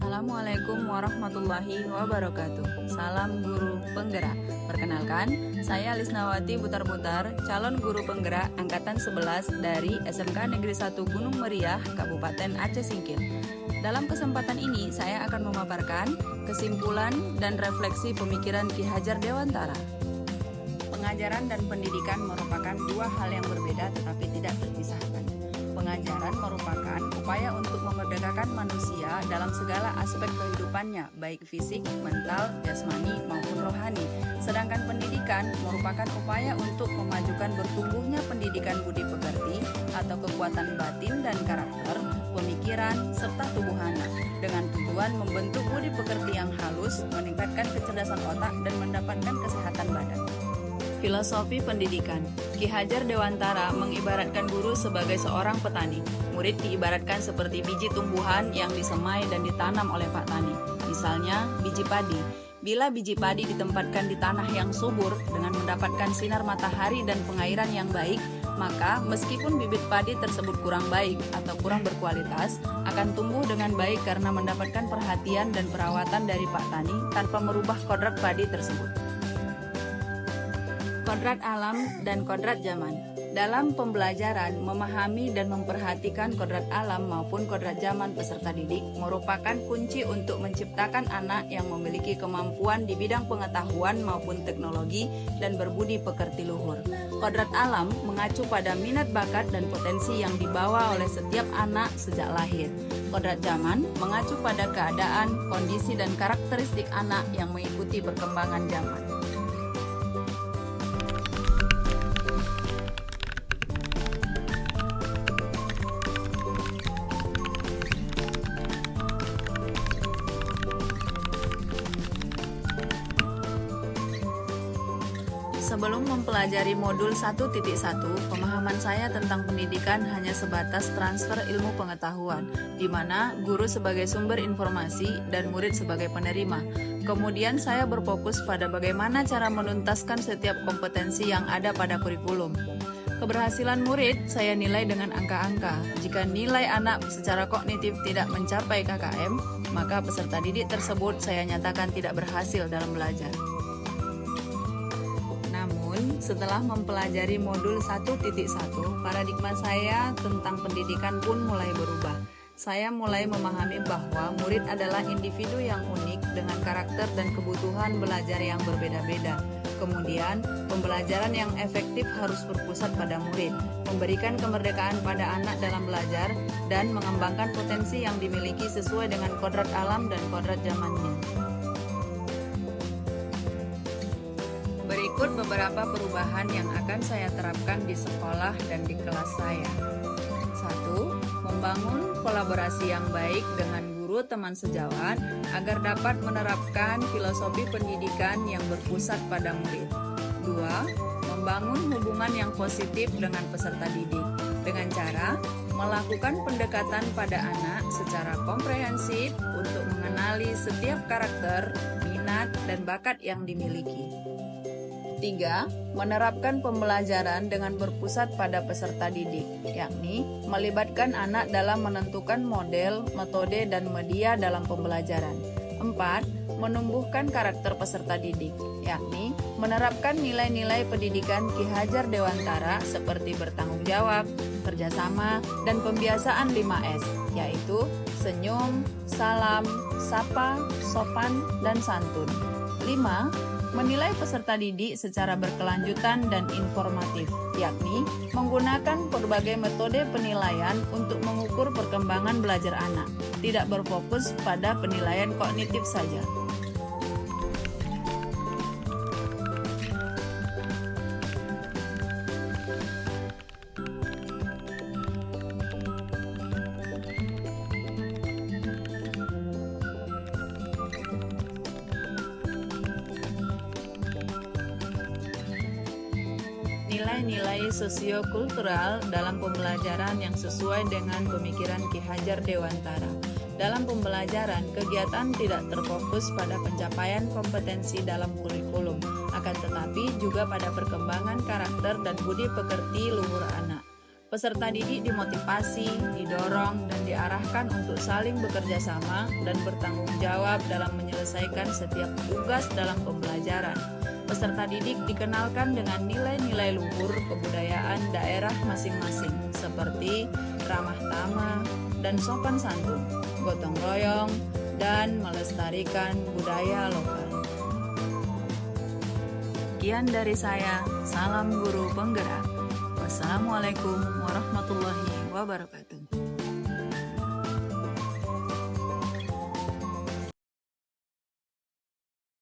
Assalamualaikum warahmatullahi wabarakatuh. Salam guru penggerak. Perkenalkan, saya Lisnawati Butar-Butar, calon guru penggerak angkatan 11 dari SMK Negeri 1 Gunung Meriah, Kabupaten Aceh Singkil. Dalam kesempatan ini, saya akan memaparkan kesimpulan dan refleksi pemikiran Ki Hajar Dewantara. Pengajaran dan pendidikan merupakan dua hal yang berbeda tetapi tidak terpisahkan. Pengajaran merupakan upaya untuk memerdekakan manusia dalam segala aspek kehidupannya, baik fisik, mental, jasmani, maupun rohani. Sedangkan pendidikan merupakan upaya untuk memajukan bertumbuhnya pendidikan budi pekerti atau kekuatan batin dan karakter, pemikiran, serta tubuh anak, dengan tujuan membentuk budi pekerti yang halus, meningkatkan kecerdasan otak, dan mendapatkan kesehatan badan. Filosofi pendidikan. Ki Hajar Dewantara mengibaratkan guru sebagai seorang petani. Murid diibaratkan seperti biji tumbuhan yang disemai dan ditanam oleh Pak Tani. Misalnya, biji padi. Bila biji padi ditempatkan di tanah yang subur dengan mendapatkan sinar matahari dan pengairan yang baik, maka meskipun bibit padi tersebut kurang baik atau kurang berkualitas, akan tumbuh dengan baik karena mendapatkan perhatian dan perawatan dari Pak Tani tanpa merubah kodrat padi tersebut. Kodrat alam dan kodrat zaman. Dalam pembelajaran, memahami dan memperhatikan kodrat alam maupun kodrat zaman peserta didik merupakan kunci untuk menciptakan anak yang memiliki kemampuan di bidang pengetahuan maupun teknologi dan berbudi pekerti luhur. Kodrat alam mengacu pada minat bakat dan potensi yang dibawa oleh setiap anak sejak lahir. Kodrat zaman mengacu pada keadaan, kondisi, dan karakteristik anak yang mengikuti perkembangan zaman. Sebelum mempelajari modul 1.1, pemahaman saya tentang pendidikan hanya sebatas transfer ilmu pengetahuan, di mana guru sebagai sumber informasi dan murid sebagai penerima. Kemudian saya berfokus pada bagaimana cara menuntaskan setiap kompetensi yang ada pada kurikulum. Keberhasilan murid saya nilai dengan angka-angka. Jika nilai anak secara kognitif tidak mencapai KKM, maka peserta didik tersebut saya nyatakan tidak berhasil dalam belajar. Setelah mempelajari modul 1.1, paradigma saya tentang pendidikan pun mulai berubah. Saya mulai memahami bahwa murid adalah individu yang unik dengan karakter dan kebutuhan belajar yang berbeda-beda. Kemudian, pembelajaran yang efektif harus berpusat pada murid, memberikan kemerdekaan pada anak dalam belajar, dan mengembangkan potensi yang dimiliki sesuai dengan kodrat alam dan kodrat zamannya. Berikut beberapa perubahan yang akan saya terapkan di sekolah dan di kelas saya. 1. Membangun kolaborasi yang baik dengan guru teman sejawat agar dapat menerapkan filosofi pendidikan yang berpusat pada murid. 2. Membangun hubungan yang positif dengan peserta didik dengan cara melakukan pendekatan pada anak secara komprehensif untuk mengenali setiap karakter, minat, dan bakat yang dimiliki. 3. Menerapkan pembelajaran dengan berpusat pada peserta didik, yakni melibatkan anak dalam menentukan model, metode, dan media dalam pembelajaran. 4. Menumbuhkan karakter peserta didik, yakni menerapkan nilai-nilai pendidikan Ki Hajar Dewantara seperti bertanggung jawab, kerjasama, dan pembiasaan 5S, yaitu senyum, salam, sapa, sopan, dan santun. 5. Menilai peserta didik secara berkelanjutan dan informatif, yakni menggunakan berbagai metode penilaian untuk mengukur perkembangan belajar anak, tidak berfokus pada penilaian kognitif saja. Nilai-nilai sosiokultural dalam pembelajaran yang sesuai dengan pemikiran Ki Hajar Dewantara. Dalam pembelajaran, kegiatan tidak terfokus pada pencapaian kompetensi dalam kurikulum, akan tetapi juga pada perkembangan karakter dan budi pekerti luhur anak. Peserta didik dimotivasi, didorong, dan diarahkan untuk saling bekerja sama dan bertanggung jawab dalam menyelesaikan setiap tugas dalam pembelajaran. Peserta didik dikenalkan dengan nilai-nilai luhur kebudayaan daerah masing-masing, seperti ramah tamah dan sopan santun, gotong royong, dan melestarikan budaya lokal. Sekian dari saya, salam guru penggerak. Wassalamualaikum warahmatullahi wabarakatuh.